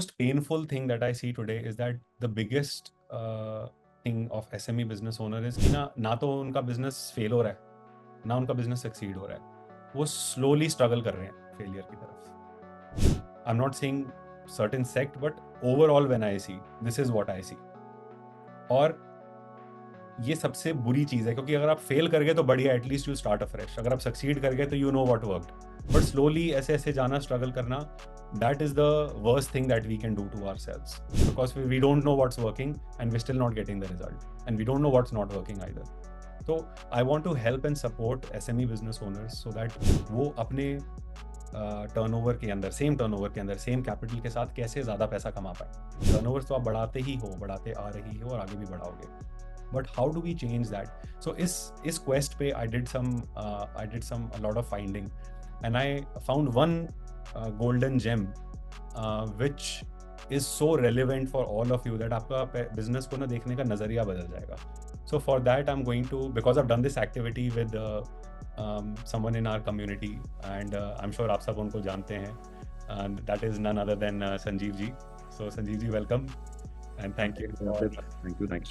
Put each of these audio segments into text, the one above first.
most painful thing that I see today is that the biggest thing of SME business owner is कि ना तो उनका business fail हो रहा है ना उनका business succeed हो रहा है, वो slowly struggle कर रहे हैं failure की तरफ. I'm not saying certain sect, but overall when I see, this is what I see. और ये सबसे बुरी चीज़ है क्योंकि अगर आप फेल कर गए तो बढ़िया, एटलीस्ट यू स्टार्ट अफ्रेश. अगर आप सक्सीड कर गए तो you know what worked, but slowly ऐसे ऐसे जाना, स्ट्रगल करना, that is the worst thing that we can do to ourselves, because we don't know what's working and we still not getting the result and we don't know what's not working either. तो I want to help and support SME business owners so that वो अपने turnover के अंदर, same turnover के अंदर, same capital के साथ कैसे ज़्यादा पैसा कमा पाए. टर्नओवर तो आप बढ़ाते ही हो, बढ़ाते आ रही हो और आगे भी बढ़ाओगे, but how do we change that? So is quest पे I did a lot of finding and I found one golden gem which is so relevant for all of you that आपका business को ना देखने का नज़रिया बदल जाएगा. So for that I'm going to, because I've done this activity with someone in our community and I'm sure आप सब उनको जानते हैं, and that is none other than Sanjeev ji. So Sanjeev ji, welcome. And thank you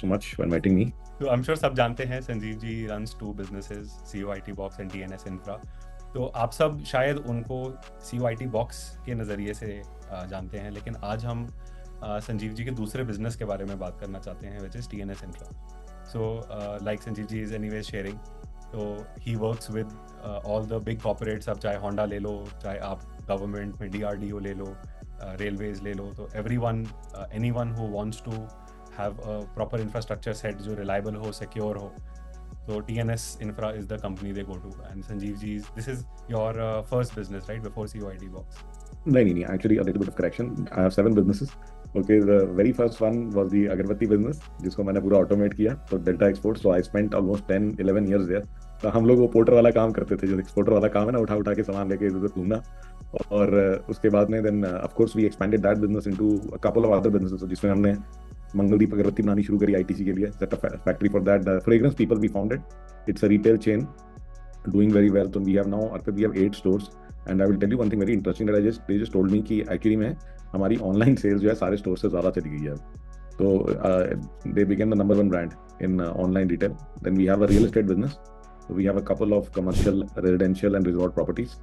so much for inviting me. So I'm sure सब जानते हैं Sanjeev ji runs 2 businesses, CO IT Box and TNS Infra. तो आप सब शायद उनको CO IT Box के नज़रिए से जानते हैं, लेकिन आज हम संजीव जी के दूसरे बिजनेस के बारे में बात करना चाहते हैं, which is TNS Infra. So like Sanjeev ji is anyways sharing, so he works with all the big corporates. अब चाहे Honda ले लो, चाहे आप गवर्नमेंट में DRDO ले लो, रेलवेज ले लो, तो anyone who wants to have a proper infrastructure set जो reliable हो, secure हो, so TNS Infra is the company they go to. And Sanjeev ji, this is your first business, right, before COIT Box? No, actually a little bit of correction. I have 7 businesses. Okay, the very first one was the अगरबत्ती business, जिसको मैंने पूरा automate किया, तो Delta Export. So I spent almost 10-11 years there. तो हम लोग वो पोर्टर वाला काम करते थे, जो एक्सपोर्टर वाला काम है ना, उठा उठा के सामान लेके इधर घूमना. और उसके बाद में then of course we expanded that business into a couple of other businesses, जिसमें हमने मंगलदीप अगरबत्ती बनानी शुरू करी ITC के लिए, set up a factory for that. Fragrance People we founded. It's a retail chain doing very well. So we have now, we have 8 stores. And I will tell you one thing very interesting that they just told me कि actually में हमारी online sales जो है सारे store से ज़्यादा चली गई है. तो they became the number 1 brand in online retail. Then we have a real estate business. So we have a couple of commercial, residential and resort properties.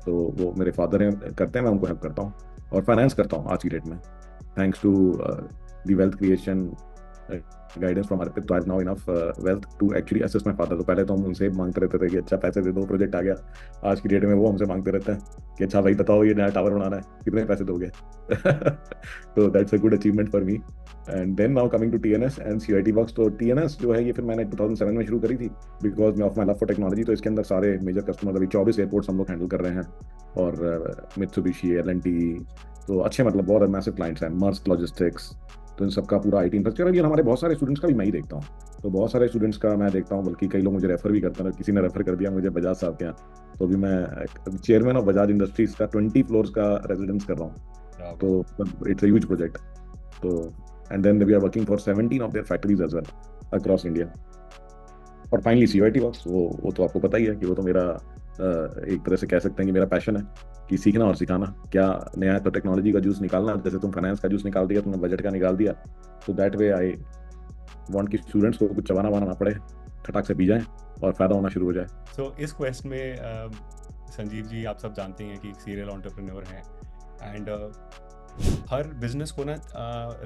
तो वो मेरे फादर हैं, करते हैं, मैं उनको हेल्प करता हूँ और फाइनेंस करता हूँ आज की डेट में, thanks to the wealth creation guidance from Arpit. तो I have now enough wealth to actually assist my father. तो पहले तो हम उनसे मांगते रहते थे कि अच्छा पैसे दे दो, प्रोजेक्ट आ गया. आज की डेट में वो हमसे मांगते रहते हैं कि अच्छा भाई बताओ ये नया टावर बनाना है, कितने पैसे दोगे. तो that's a good achievement for me. And then now coming to TNS and COIT Box. तो TNS जो है ये फिर मैंने 2007 में शुरू करी थी because of my love for technology. तो इसके अंदर सारे मेजर कस्टमर, अभी 24 एयरपोर्ट्स हम लोग हैंडल कर रहे हैं, और मित्सुबिशी, L&T, तो अच्छे मतलब बहुत मैसिव क्लाइंट्स हैं, मर्स्क लॉजिस्टिक्स. तो इन सबका पूरा IT इंफ्रास्ट्रक्चर. और हमारे बहुत सारे स्टूडेंट्स का भी मैं ही देखता हूँ, तो बहुत सारे स्टूडेंट्स का मैं देखता हूँ, बल्कि कई लोग मुझे रेफर भी करते हैं. किसी ने रेफर कर दिया मुझे बजाज साहब के यहाँ, तो अभी मैं चेयरमैन ऑफ बजाज इंडस्ट्रीज का 20 फ्लोर्स का रेजिडेंस कर रहा हूँ. तो इट्स अ ह्यूज प्रोजेक्ट. तो and then we are working for 17 of their factories as well across India. और फाइनली COIT Box, वो तो आपको पता ही है कि वो तो मेरा एक तरह से कह सकते हैं कि मेरा पैशन है, कि सीखना और सिखाना. क्या नया है तो टेक्नोलॉजी का जूस निकालना, जैसे तुम फाइनेंस का जूस निकाल दिया, तुमने बजट का निकाल दिया. तो दैट वे आई वांट कि स्टूडेंट्स को कुछ चबाना वाना ना पड़े, फटाक से पी जाएं और फायदा होना शुरू हो जाए. सो इस क्वेस्ट में संजीव जी, आप सब जानते हैं कि सीरियल एंटरप्रेन्योर हैं, एंड हर बिजनेस को ना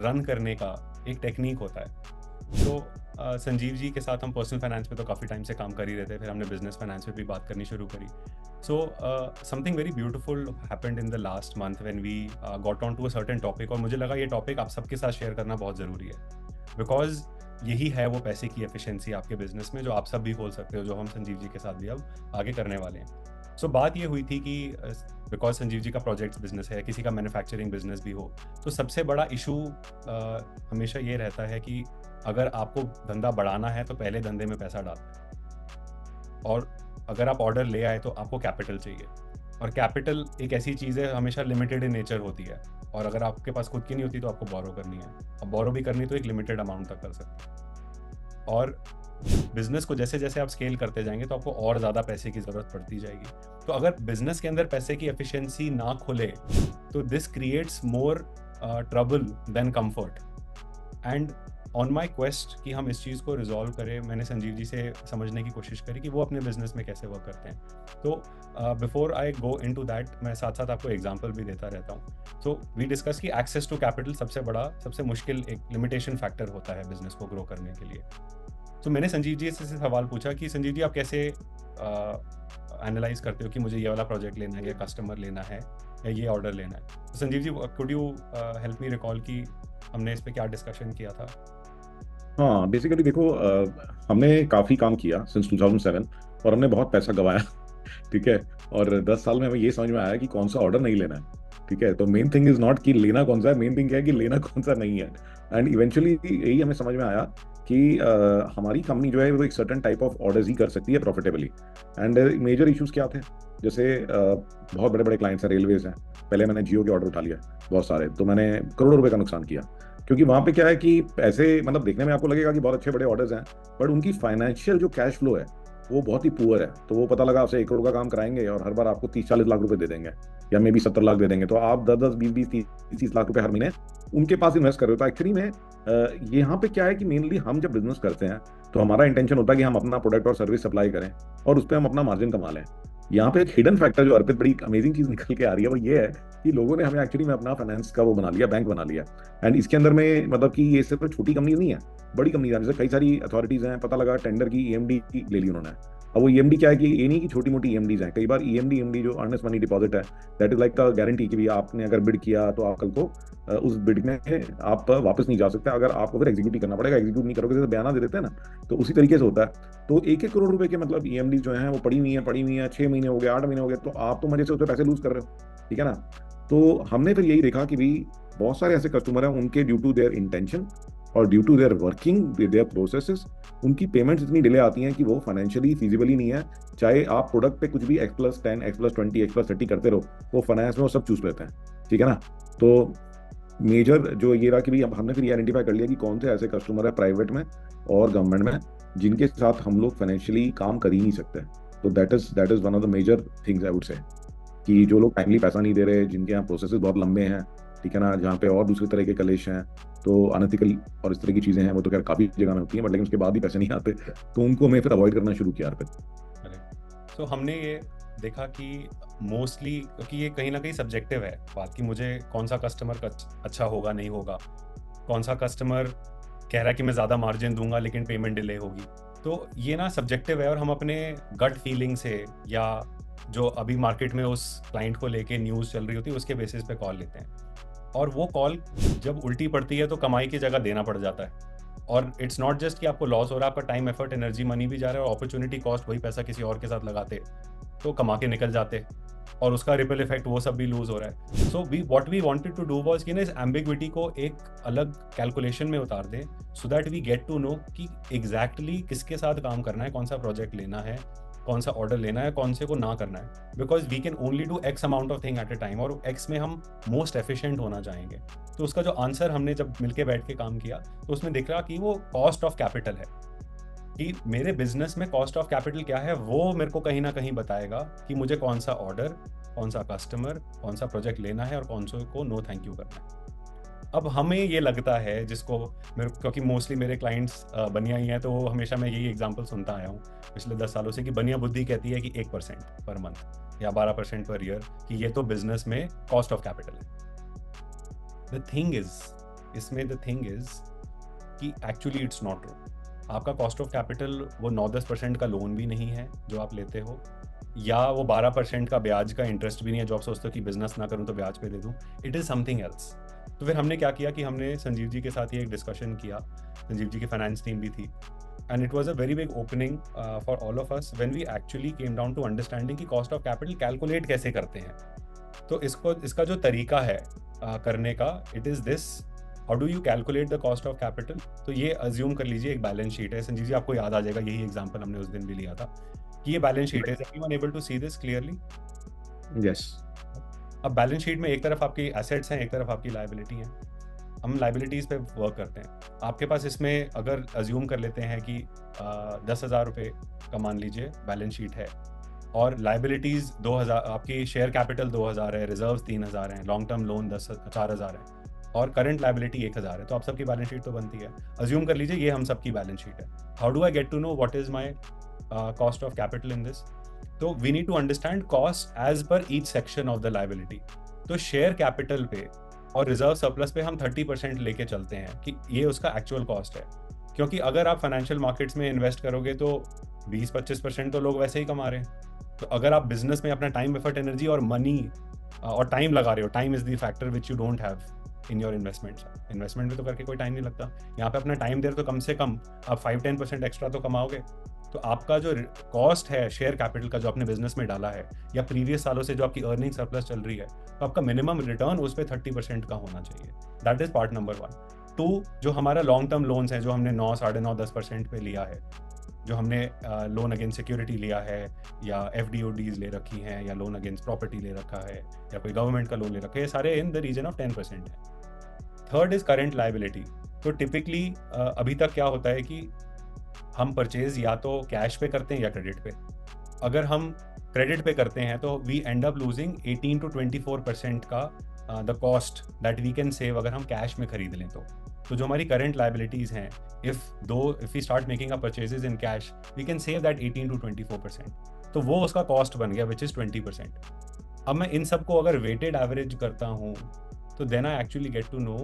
रन करने का एक टेक्निक होता है. तो संजीव जी के साथ हम पर्सनल फाइनेंस पे तो काफ़ी टाइम से काम कर ही रहे थे, फिर हमने बिजनेस फाइनेंस पे भी बात करनी शुरू करी. So something very beautiful happened in the last month when we got on to a certain topic, और मुझे लगा ये टॉपिक आप सबके साथ शेयर करना बहुत ज़रूरी है, बिकॉज यही है वो पैसे की एफिशिएंसी आपके बिजनेस में जो आप सब भी खोल सकते हो, जो हम संजीव जी के साथ भी अब आगे करने वाले हैं. सो बात ये हुई थी कि बिकॉज संजीव जी का प्रोजेक्ट्स बिजनेस है, किसी का मैन्युफैक्चरिंग बिजनेस भी हो, तो सबसे बड़ा इशू हमेशा ये रहता है कि अगर आपको धंधा बढ़ाना है तो पहले धंधे में पैसा डालो, और अगर आप ऑर्डर ले आए तो आपको कैपिटल चाहिए, और कैपिटल एक ऐसी चीज़ है हमेशा लिमिटेड इन नेचर होती है, और अगर आपके पास खुद की नहीं होती तो आपको बोरो करनी है, अब बोरो भी करनी तो एक लिमिटेड अमाउंट तक कर सकते हैं. और बिजनेस को जैसे जैसे आप स्केल करते जाएंगे तो आपको और ज़्यादा पैसे की ज़रूरत पड़ती जाएगी. तो अगर बिजनेस के अंदर पैसे की एफिशिएंसी ना खुले तो this creates more trouble than comfort. And on my quest कि हम इस चीज़ को रिजॉल्व करें, मैंने संजीव जी से समझने की कोशिश करी कि वो अपने बिजनेस में कैसे वर्क करते हैं। तो before I go into that, मैं साथ साथ आपको एग्जाम्पल भी देता रहता हूँ। सो वी डिस्कस कि एक्सेस टू कैपिटल सबसे बड़ा, सबसे मुश्किल एक लिमिटेशन फैक्टर होता है बिजनेस को ग्रो करने के लिए। तो मैंने संजीव जी से सवाल पूछा कि संजीव जी, आप कैसे एनालाइज करते हो कि मुझे ये वाला प्रोजेक्ट लेना है, या कस्टमर लेना है, या ये ऑर्डर लेना है। तो Sanjeev ji, could you help me recall कि हमने इस पे क्या डिस्कशन किया था? हाँ, बेसिकली देखो, हमने काफ़ी काम किया सिंस 2007 और हमने बहुत पैसा गंवाया। ठीक है। और 10 साल में हमें ये समझ में आया कि कौन सा ऑर्डर नहीं लेना है। ठीक है। तो मेन थिंग इज नॉट कि लेना कौन सा है, मेन थिंग क्या है कि लेना कौन सा नहीं है। एंड इवेंचुअली यही हमें समझ में आया कि हमारी कंपनी जो है वो एक सर्टन टाइप ऑफ ऑर्डर्स ही कर सकती है प्रॉफिटेबली। एंड मेजर इश्यूज क्या थे, जैसे बहुत बड़े बड़े क्लाइंट्स हैं, रेलवेज हैं। पहले मैंने जियो के ऑर्डर उठा लिया बहुत सारे, तो मैंने करोड़ों रुपए का नुकसान किया, क्योंकि वहाँ पे क्या है कि पैसे, मतलब देखने में आपको लगेगा कि बहुत अच्छे बड़े ऑर्डर्स हैं, बट उनकी फाइनेंशियल जो कैश फ्लो है वो बहुत ही पुअर है। तो वो पता लगा आपसे 1 करोड़ का काम कराएंगे और हर बार आपको 30-40 लाख रुपए दे देंगे, या मे बी 70 लाख दे देंगे। तो आप 10-10, 20-20, 30-30 लाख रुपए हर महीने उनके पास इन्वेस्ट कर रहे हो। तो एक्चुअली में यहाँ पे क्या है कि मेनली हम जब बिजनेस करते हैं तो हमारा इंटेंशन होता है कि हम अपना प्रोडक्ट और सर्विस सप्लाई करें और उस पर हम अपना मार्जिन कमा लें। यहाँ पे एक हिडन फैक्टर जो अर्पित बड़ी अमेजिंग चीज निकल के आ रही है वो ये है कि लोगों ने हमें एक्चुअली में अपना फाइनेंस का वो बना लिया, बैंक बना लिया। एंड इसके अंदर में मतलब कि ये सिर्फ छोटी कंपनी नहीं है, बड़ी कंपनी है। जैसे कई सारी अथॉरिटीज हैं, पता लगा टेंडर की ईएमडी ले ली उन्होंने। अब वो ईएमडी क्या है कि ये नहीं कि छोटी मोटी ईएमडीज हैं, कई बार ईएमडी जो अर्नेस्ट मनी डिपॉजिट है, दैट इज लाइक का गारंटी कि भैया आपने अगर बिड किया तो आप कल को उस बिड में आप वापस नहीं जा सकते, अगर आपको फिर एग्जीक्यूट ही करना पड़ेगा। एग्जीक्यूट नहीं करोगे, जैसे बयाना दे देते हैं ना, तो उसी तरीके से होता है। तो 1-1 करोड़ रुपए के मतलब ईएमडी जो है वो पड़ी हुई है 6 महीने हो गए, 8 महीने हो गए, तो आप तो मजे से उस पर पैसे लूज कर रहे हो। ठीक है ना। तो हमने फिर यही देखा कि भाई बहुत सारे ऐसे कस्टमर हैं, उनके ड्यू टू देयर इंटेंशन और due to their working their processes, उनकी पेमेंट्स इतनी डिले आती हैं कि वो फाइनेंशियली फीजिबल ही नहीं है। चाहे आप प्रोडक्ट पे कुछ भी X+10, X+20, X+30 करते रहो, वो फाइनेंस में वो सब चूस लेते हैं। ठीक है ना। तो मेजर जो ये रहा कि भाई अब हमने फिर ये आइडेंटिफाई कर लिया कि कौन से ऐसे कस्टमर है प्राइवेट में और गवर्नमेंट में जिनके साथ हम लोग फाइनेंशियली काम कर ही नहीं सकते। तो that is one of the major things I would say, कि जो लोग टाइमली पैसा नहीं दे रहे, जिनके यहाँ प्रोसेसेस बहुत लंबे हैं, ठीक है ना, जहाँ पे और दूसरे तरह के कलेश हैं, तो अनएथिकल और इस तरह की चीजें हैं, वो तो खैर काफी जगह में होती हैं, बट लेकिन उसके बाद भी पैसे नहीं आते, तो उनको हमें फिर अवॉइड करना शुरू किया। तो हमने ये देखा कि मोस्टली, क्योंकि ये कहीं ना कहीं सब्जेक्टिव है बात कि मुझे कौन सा कस्टमर अच्छा होगा नहीं होगा, कौन सा कस्टमर कह रहा है कि मैं ज़्यादा मार्जिन दूंगा लेकिन पेमेंट डिले होगी। तो ये ना सब्जेक्टिव है, और हम अपने गट फीलिंग से या जो अभी मार्केट में उस क्लाइंट को लेके न्यूज़ चल रही होती है उसके बेसिस पे कॉल लेते हैं, और वो कॉल जब उल्टी पड़ती है तो कमाई की जगह देना पड़ जाता है। और इट्स नॉट जस्ट कि आपको लॉस हो रहा है, आपका टाइम, एफर्ट, एनर्जी, मनी भी जा रहा है, और अपॉर्चुनिटी कॉस्ट, वही पैसा किसी और के साथ लगाते तो कमा के निकल जाते, और उसका रिपल इफेक्ट वो सब भी लूज हो रहा है। So what we wanted to do was कि ना इस एम्बिग्विटी को एक अलग कैलकुलेशन में उतार दें, so that we get to know कि एग्जैक्टली किसके साथ काम करना है, कौन सा प्रोजेक्ट लेना है, कौन सा ऑर्डर लेना है, कौन से को ना करना है। Because we can only do X amount of thing at a time, और एक्स में हम मोस्ट एफिशिएंट होना चाहेंगे। तो उसका जो आंसर हमने जब मिलके बैठ के काम किया तो उसमें दिख रहा कि वो कॉस्ट ऑफ कैपिटल है, कि मेरे बिजनेस में कॉस्ट ऑफ कैपिटल क्या है, वो मेरे को कहीं ना कहीं बताएगा कि मुझे कौन सा ऑर्डर, कौन सा कस्टमर, कौन सा प्रोजेक्ट लेना है और कौन से को नो थैंक यू करना है। अब हमें ये लगता है, जिसको मेरे, क्योंकि मोस्टली मेरे क्लाइंट्स बनिया ही हैं, तो हमेशा मैं यही एग्जांपल सुनता आया हूँ पिछले 10 सालों से कि बनिया बुद्धि कहती है कि 1% पर मंथ या 12% पर ईयर, कि ये तो बिजनेस में कॉस्ट ऑफ कैपिटल है। द थिंग इज कि एक्चुअली इट्स नॉट ट्रू। आपका कॉस्ट ऑफ कैपिटल वो 9-10% का लोन भी नहीं है जो आप लेते हो, या वो 12% का ब्याज का इंटरेस्ट भी नहीं है जो आप सोचते हो कि बिजनेस ना करूं तो ब्याज पे दे दूं। It is something else. तो फिर हमने क्या किया कि हमने संजीव जी के साथ ही एक डिस्कशन किया, संजीव जी की फाइनेंस टीम भी थी, and it was a very big opening for all of us when we actually came down to understanding कि कॉस्ट ऑफ कैपिटल कैलकुलेट कैसे करते हैं। तो इसका जो तरीका है करने का, it is this: how do you calculate the cost of capital. तो ये अज्यूम कर लीजिए एक बैलेंस शीट है, संजीव जी आपको याद आ जाएगा, यही एग्जांपल हमने उस दिन भी लिया था कि ये बैलेंस शीट है। Is everyone able to see this clearly? Yes. अब बैलेंस शीट में एक तरफ आपकी एसेट्स हैं, एक तरफ आपकी लायबिलिटी हैं। हम लायबिलिटीज़ पे वर्क करते हैं। आपके पास इसमें अगर अज्यूम कर लेते हैं कि 10,000 रुपये का मान लीजिए बैलेंस शीट है, और लायबिलिटीज़ 2,000, आपकी शेयर कैपिटल 2,000 है, रिजर्व्स 3,000 हैं, लॉन्ग टर्म लोन 4,000 है, और करंट लाइबिलिटी 1000 है, तो आप सबकी बैलेंस शीट तो बनती है। अज्यूम कर लीजिए ये हम सबकी बैलेंस शीट है। How do I get to know what is my cost of capital in this? तो we need to understand cost as per each section of the liability. तो शेयर कैपिटल पे और रिजर्व सरप्लस पे हम 30% लेके चलते हैं कि ये उसका एक्चुअल कॉस्ट है, क्योंकि अगर आप फाइनेंशियल मार्केट्स में इन्वेस्ट करोगे तो 20-25% तो लोग वैसे ही कमा रहे हैं। तो अगर आप बिजनेस में अपना टाइम, एफर्ट, एनर्जी और मनी और टाइम लगा रहे हो, time is the factor which you don't have in your investment में तो करके कोई टाइम नहीं लगता। यहाँ पे अपना टाइम दे रहे तो कम से कम आप 5-10% एक्स्ट्रा तो कमाओगे। तो आपका जो कॉस्ट है शेयर कैपिटल का जो आपने बिजनेस में डाला है, या प्रीवियस सालों से जो आपकी अर्निंग सरप्लस चल रही है, तो आपका मिनिमम रिटर्न उस पर 30% का होना चाहिए। That is part number 1। 2, जो हमारा लॉन्ग टर्म लोन्स हैं जो हमने 9, 9.5, 10% पे लिया है, जो हमने लोन अगेंस्ट सिक्योरिटी लिया है, या FDODs ले रखी हैं, या लोन अगेंस्ट प्रॉपर्टी ले रखा है, या कोई गवर्नमेंट का लोन ले रखा है, ये सारे इन द रीजन ऑफ 10% है। Third is current liability. तो टिपिकली अभी तक क्या होता है कि हम परचेज या तो कैश पे करते हैं या क्रेडिट पे। अगर हम क्रेडिट पे करते हैं तो we end up losing 18 to 24% का the cost that we can save अगर हम कैश में खरीद लें तो जो हमारी करंट लाइबिलिटीज़ हैं, if we start making a purchases in cash, we can save that 18 to 24%। तो वो उसका कॉस्ट बन गया विच इज़ 20%। अब मैं इन सबको अगर वेटेड एवरेज करता हूँ तो then I actually get to know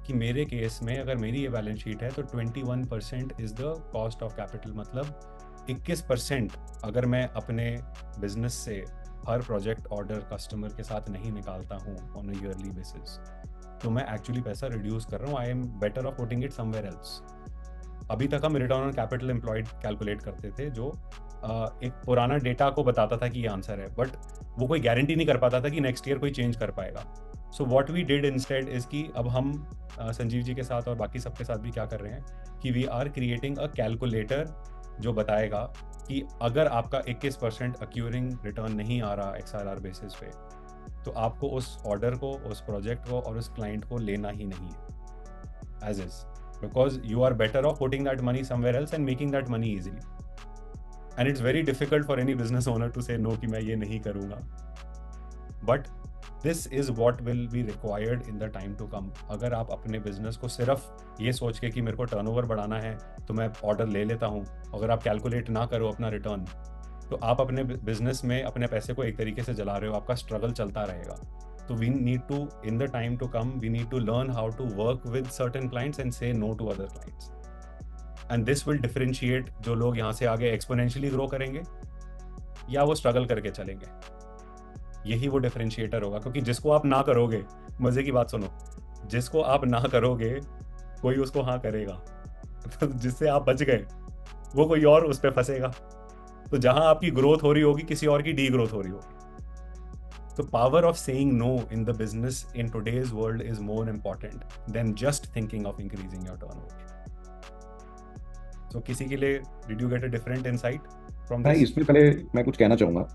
कि मेरे केस में अगर मेरी ये बैलेंस शीट है तो 21% is the cost of capital. मतलब 21% अगर मैं अपने बिजनेस से हर प्रोजेक्ट ऑर्डर कस्टमर के साथ नहीं निकालता हूँ ऑन अ ईयरली बेसिस, तो मैं एक्चुअली पैसा रिड्यूस कर रहा हूँ। I am better off putting it somewhere else. अभी तक हम return on capital employed calculate करते थे, जो एक पुराना डेटा को बताता था कि ये आंसर है, बट वो कोई गारंटी नहीं कर पाता था कि नेक्स्ट ईयर कोई चेंज कर पाएगा। So what we did instead is कि अब हम संजीव जी के साथ और बाकी सबके साथ भी क्या कर रहे हैं कि we are creating a calculator जो बताएगा कि अगर आपका 21% अक्यूरिंग रिटर्न नहीं आ रहा XRR बेसिस पे, तो आपको उस ऑर्डर को, उस प्रोजेक्ट को और उस क्लाइंट को लेना ही नहीं है as is, because you are better off putting that money somewhere else and making that money easily. And it's very difficult for any business owner to say no कि मैं ये नहीं करूँगा, but this is what will be required in the time to come. अगर आप अपने business को सिर्फ ये सोच के कि मेरे को टर्नओवर बढ़ाना है तो मैं ऑर्डर ले लेता हूँ, अगर आप कैलकुलेट ना करो अपना रिटर्न, तो आप अपने बिजनेस में अपने पैसे को एक तरीके से जला रहे हो, आपका स्ट्रगल चलता रहेगा। तो we need to, in the time to come, we need to learn how to work with certain clients and say no to other clients. And this will differentiate जो लोग यहाँ से आगे एक्सपोनेंशियली ग्रो करेंगे या वो स्ट्रगल करके चलेंगे। यही वो डिफरेंशिएटर होगा, क्योंकि जिसको आप ना करोगे, मजे की बात सुनो, जिसको आप ना करोगे कोई उसको हाँ करेगा। तो जिससे आप बच गए वो कोई और उस पर फंसेगा। तो जहां आपकी ग्रोथ हो रही होगी किसी और की डी ग्रोथ हो रही होगी। तो power of saying no in the business in today's world is more important than just thinking of increasing your turnover. तो किसी के लिए did you get a different insight from मैं दिस? इसमें पहले मैं कुछ कहना चाहूँगा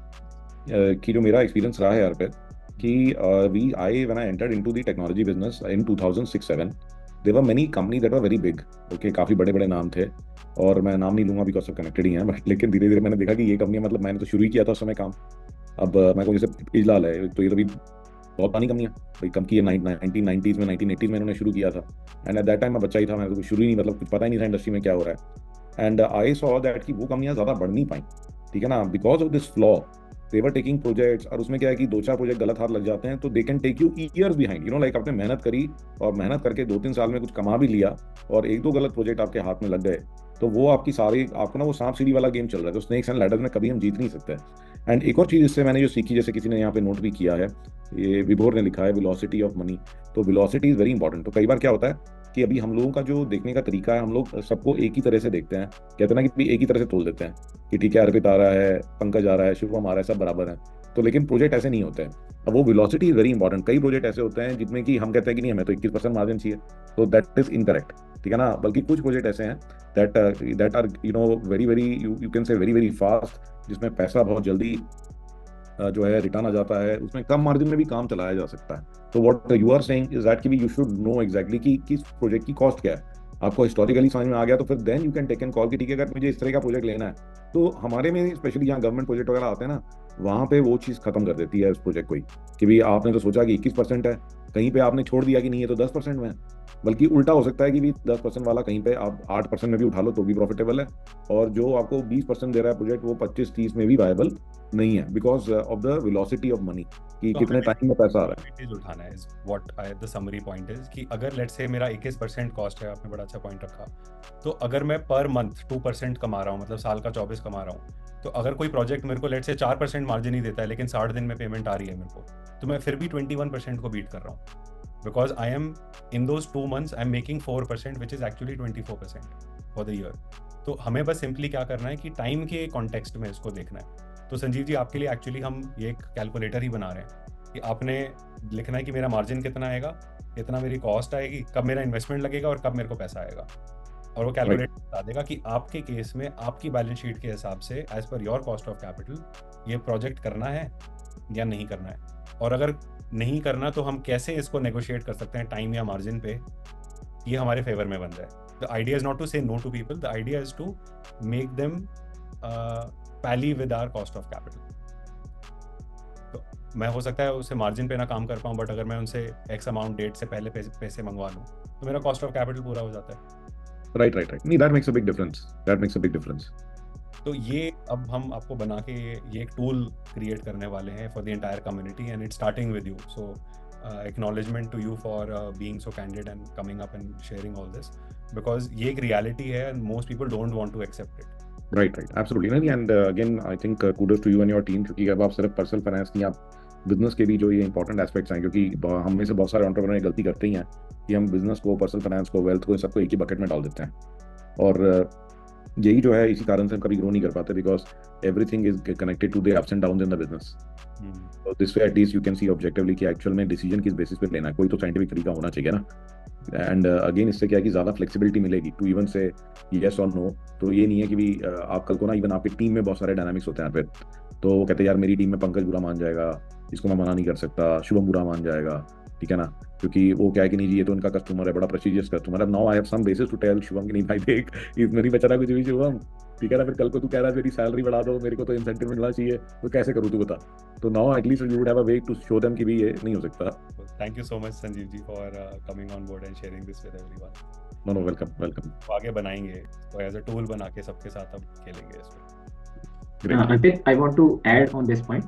कि जो मेरा एक्सपीरियंस रहा है यार पे, कि when I entered into the technology business in 2006-7, there were many companies that were very big, okay, काफ़ी बड़े बड़े नाम थे, और मैं नाम नहीं लूँगा बिकॉज सब कनेक्टेड ही हैं, बट लेकिन धीरे धीरे मैंने देखा कि ये कंपनी, मतलब मैंने तो शुरू ही किया था उस समय काम। अब मैं को जैसे इजलाल है, तो ये तो भी बहुत पुरानी कंपनी है भाई, कम की है 1990s में, 1980s में इन्होंने शुरू किया था। एंड एट दैट टाइम मैं बच्चा ही था, मैं तो शुरू ही नहीं, मतलब कुछ पता ही नहीं था इंडस्ट्री में क्या हो रहा है। एंड आई सॉ दैट कि वो कंपनियां ज़्यादा बढ़ नहीं पाई, ठीक है ना, because of this flaw. They were taking projects, और उसमें क्या है कि 2-4 प्रोजेक्ट गलत हाथ लग जाते हैं तो they can take you years behind, you know, like आपने मेहनत करी और मेहनत करके 2-3 साल में कुछ कमा भी लिया, और 1-2 गलत प्रोजेक्ट आपके हाथ में लग गए तो वो आपकी सारी, आपको ना वो सांप सीढ़ी वाला गेम चल रहा है, तो स्नेक्स एंड लैडर्स में कभी हम जीत नहीं सकते। एंड एक और चीज़ इससे मैंने जो सीखी, जैसे किसी ने यहाँ पे नोट भी किया है, ये विभोर ने लिखा है वेलोसिटी ऑफ मनी। तो वेलोसिटी इज़ वेरी इंपॉर्टेंट। तो कई बार क्या होता है कि अभी हम लोगों का जो देखने का तरीका है, हम लोग सबको एक ही तरह से देखते हैं, कहते हैं ना कि एक ही तरह से तोल देते हैं कि ठीक है, अर्पित आ रहा है, पंकज आ रहा है, शुभम आ रहा है, सब बराबर है। तो लेकिन प्रोजेक्ट ऐसे नहीं होते हैं। अब वो वेलोसिटी इज वेरी इंपॉर्टेंट। कई प्रोजेक्ट ऐसे होते हैं जिसमें कि हम कहते हैं कि नहीं, हमें तो 21% मार्जिन चाहिए, तो दैट इज इनकरेक्ट, ठीक है ना। बल्कि कुछ प्रोजेक्ट ऐसे हैं that are you know very very, you can say very very fast, जिसमें पैसा बहुत जल्दी जो है रिटर्न आ जाता है, उसमें कम मार्जिन में भी काम चलाया जा सकता है। तो what you are saying is that कि यू शुड नो एग्जैक्टली कि किस प्रोजेक्ट की कॉस्ट क्या है। आपको हिस्टोरिकली समझ में आ गया तो फिर then you can take an call कि ठीक है, अगर मुझे इस तरह का प्रोजेक्ट लेना है, तो हमारे में स्पेशली जहाँ गवर्नमेंट प्रोजेक्ट वगैरह आते हैं ना, वहाँ पे वो चीज़ खत्म कर देती है उस प्रोजेक्ट को ही, कि भाई आपने तो सोचा कि 21% है, कहीं पे आपने छोड़ दिया कि नहीं ये तो 10% में है, बल्कि उल्टा हो सकता है कि भी 10% वाला कहीं पे आप 8% में भी उठा लो तो भी प्रॉफिटेबल है, और जो आपको 20% दे रहा है प्रोजेक्ट वो 25-30 में भी वायबल नहीं है, because of the velocity of money, कि तो कितने टाइम में पैसा आ रहा है। वेटेज उठाना है, is what I the summary point is कि अगर लेट्स से मेरा 21% कॉस्ट है, आपने बड़ा अच्छा पॉइंट रखा, तो अगर मैं पर मंथ 2% कमा रहा हूँ, मतलब साल का 24 कमा रहा हूँ, तो अगर कोई प्रोजेक्ट मेरे को लेट्स से 4% मार्जिन ही देता है लेकिन 60 दिन में पेमेंट आ रही है मेरे को, तो मैं फिर भी 21% को बीट कर रहा हूँ, because I am in those 2 months I am making 4% which is actually 24% for the year. तो हमें बस सिंपली क्या करना है कि टाइम के कॉन्टेक्स्ट में इसको देखना है। तो संजीव जी, आपके लिए एक्चुअली हम ये एक कैलकुलेटर ही बना रहे हैं कि आपने लिखना है कि मेरा मार्जिन कितना आएगा, कितना मेरी कॉस्ट आएगी, कब मेरा इन्वेस्टमेंट लगेगा और कब मेरे को पैसा आएगा, और वो राइट। कैलकुलेटर बता देगा कि आपके केस में आपकी बैलेंस शीट के हिसाब से as per your cost of capital ये प्रोजेक्ट करना है या नहीं करना है, और अगर नहीं करना तो हम कैसे इसको नेगोशिएट कर सकते हैं टाइम या मार्जिन पे, ये हमारे फेवर में बन जाए। The idea is not to say no to people, the idea is to make them pally with our cost of capital. तो मैं हो सकता है उससे मार्जिन पे ना काम कर पाऊँ, बट अगर मैं उनसे एक्स अमाउंट डेट से पहले पैसे मंगवा लूँ तो मेरा कॉस्ट ऑफ कैपिटल पूरा हो जाता है। राइट राइट राइट, नहीं that makes a big difference, that makes a big difference. तो ये अब हम आपको बना के ये एक टूल क्रिएट करने वाले हैं for the entire community, and it's starting with you. So acknowledgement to you for being so candid and coming up and sharing all this, because ये एक reality है and most people don't want to accept it. Right right, absolutely नहीं, and again I think kudos to you and your team, क्योंकि अब आप सिर्फ personal finance नहीं, आप बिजनेस के भी जो ये इंपॉर्टेंट एस्पेक्ट्स हैं, क्योंकि हम में से बहुत सारे एंटरप्रेन्योर गलती करते ही हैं कि हम बिजनेस को, पर्सनल फाइनेंस को, वेल्थ को, इन सबको एक ही बकेट में डाल देते हैं, और यही जो है इसी कारण से हम कभी ग्रो नहीं कर पाते, because everything is connected to the ups and downs in the business. तो this way at least you can see objectively कि एक्चुअल में डिसीजन किस बेसिस पे लेना है, कोई तो साइंटिफिक तरीका होना चाहिए ना। एंड अगेन इससे क्या है कि ज़्यादा फ्लेक्सिबिलिटी मिलेगी टू इवन से येस और नो। तो ये नहीं है कि भी आप कल को ना, इवन आपकी टीम में बहुत सारे डायनामिक्स होते हैं फिर, तो वो कहते हैं यार मेरी टीम में पंकज बुरा मान जाएगा, इसको मैं मना नहीं कर सकता, शुभम बुरा मान जाएगा, ठीक है ना, क्योंकि वो क्या है कि नहीं जी ये तो इनका कस्टमर है, बड़ा प्रेस्टिजियस कस्टमर है। Now I have some basis to tell Shubham कि नहीं भाई देख, इसमें नहीं बचा रहा कुछ भी शुभम, ठीक है ना, फिर कल को तू कह रहा है मेरी सैलरी बढ़ा दो, मेरे को तो इंसेंटिव मिलना चाहिए, तो कैसे करूँ तू बता। तो now at least you would have a way to show them कि भी ये नहीं हो सकता। Thank you so much Sanjeev ji for coming on board and sharing this with everyone. No no, welcome welcome. तो आगे बनाएंगे तो एज अ टूल बना के सबके साथ अब खेलेंगे इस पे। Great. Ankit, I want to add on this point.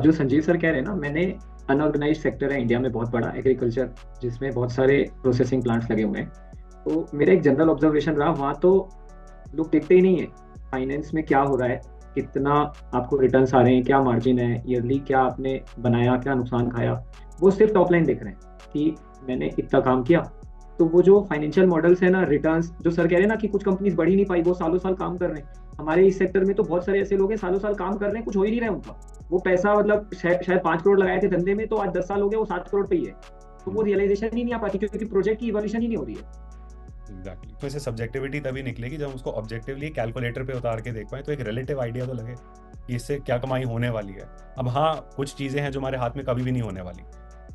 जो संजीव सर कह रहे हैं ना, मैंने अनऑर्गेनाइज सेक्टर है इंडिया में बहुत बड़ा, एग्रीकल्चर, जिसमें बहुत सारे प्रोसेसिंग प्लांट्स लगे हुए हैं, तो मेरा एक जनरल ऑब्जर्वेशन रहा, वहाँ तो लोग देखते ही नहीं है फाइनेंस में क्या हो रहा है, कितना आपको रिटर्न्स आ रहे हैं, क्या मार्जिन है, ईयरली क्या आपने बनाया, क्या नुकसान खाया, वो सिर्फ टॉप लाइन देख रहे हैं कि मैंने इतना काम किया। तो वो जो फाइनेंशियल मॉडल्स है ना, रिटर्न्स, जो सर कह रहे हैं ना कि कुछ कंपनीज बढ़ ही नहीं पाई, वो सालों साल काम कर रहे हैं, हमारे इस सेक्टर में तो बहुत सारे ऐसे लोग हैं सालों साल काम कर रहे हैं, कुछ हो ही नहीं रहा है उनका, वो पैसा मतलब शायद 5 करोड़ लगाए थे धंधे में, तो आज 10 साल हो गए वो 7 करोड़ पे ही है, तो वो रियलाइजेशन ही नहीं आ पाती क्योंकि प्रोजेक्ट की इवोल्यूशन ही नहीं हो रही है। एग्जैक्टली, तो इसे सब्जेक्टिविटी तभी निकलेगी जब हम उसको ऑब्जेक्टिवली कैलकुलेटर पे उतार के देख पाए, तो एक रिलेटिव आइडिया तो लगे कि इससे क्या कमाई होने वाली है। अब हाँ, कुछ चीज़ें हैं जो हमारे हाथ में कभी भी नहीं होने वाली,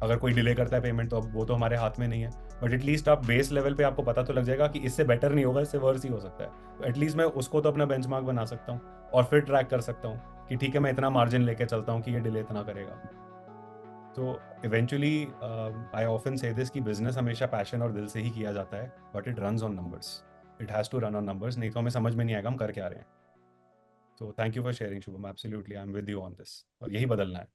अगर कोई डिले करता है पेमेंट तो अब वो तो हमारे हाथ में नहीं है, बट एटलीस्ट आप बेस लेवल पे आपको पता तो लग जाएगा कि इससे बेटर नहीं होगा, इससे वर्स ही हो सकता है, तो एटलीस्ट मैं उसको तो अपना बेंचमार्क बना सकता हूँ और फिर ट्रैक कर सकता हूँ कि ठीक है मैं इतना मार्जिन लेके चलता हूँ कि ये डिले इतना करेगा। तो eventually I often say this कि बिजनेस हमेशा पैशन और दिल से ही किया जाता है, but it runs on numbers, it has to run on numbers, नहीं तो हमें समझ में नहीं आएगा हम कर क्या रहे हैं। तो thank you for sharing Shubham, absolutely I am with you on this, और यही बदलना है।